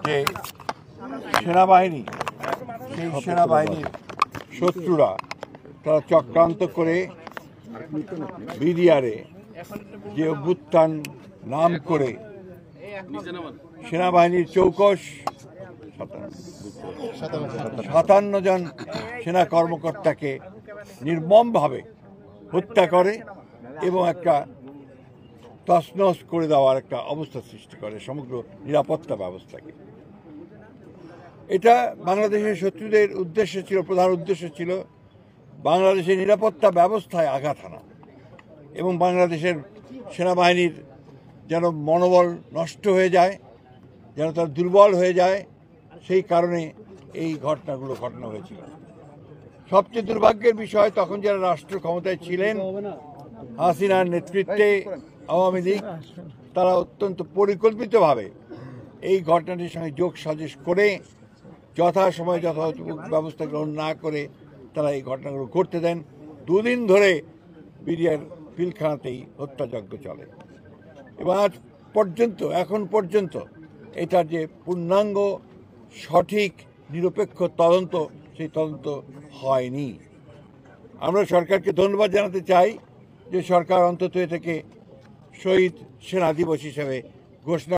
যে সেনাবাহিনী, সেই সেনাবাহিনীর শত্রুরা তারা চক্রান্ত করে বিডিআরে যে অভ্যুত্থান নাম করে সেনাবাহিনীর চৌকস 57 জন সেনা কর্মকর্তাকে নির্মমভাবে হত্যা করে এবং একটা তছনছ করে দেওয়ার একটা অবস্থা সৃষ্টি করে সমগ্র নিরাপত্তা ব্যবস্থাকে। এটা বাংলাদেশের শত্রুদের উদ্দেশ্য ছিল, প্রধান উদ্দেশ্য ছিল বাংলাদেশের নিরাপত্তা ব্যবস্থায় আঘাত হানা এবং বাংলাদেশের সেনাবাহিনীর যেন মনোবল নষ্ট হয়ে যায়, যেন তার দুর্বল হয়ে যায়, সেই কারণে এই ঘটনাগুলো ঘটনা হয়েছিল। সবচেয়ে দুর্ভাগ্যের বিষয়, তখন যারা রাষ্ট্র ক্ষমতায় ছিলেন, হাসিনার নেতৃত্বে আওয়ামী লীগ, তারা অত্যন্ত পরিকল্পিতভাবে এই ঘটনাটির সঙ্গে যোগ সাজশ করে যথাসময়ে যথাযথ ব্যবস্থা গ্রহণ না করে তারা এই ঘটনাগুলো ঘটতে দেন। 2 দিন ধরে বিডিআর পিলখানাতেই হত্যাযজ্ঞ চলে এবং আজ পর্যন্ত, এখন পর্যন্ত এটার যে পূর্ণাঙ্গ সঠিক নিরপেক্ষ তদন্ত, সেই তদন্ত হয়নি। আমরা সরকারকে ধন্যবাদ জানাতে চাই যে সরকার অন্তত এটাকে শহীদ সেনা দিবস হিসেবে ঘোষণা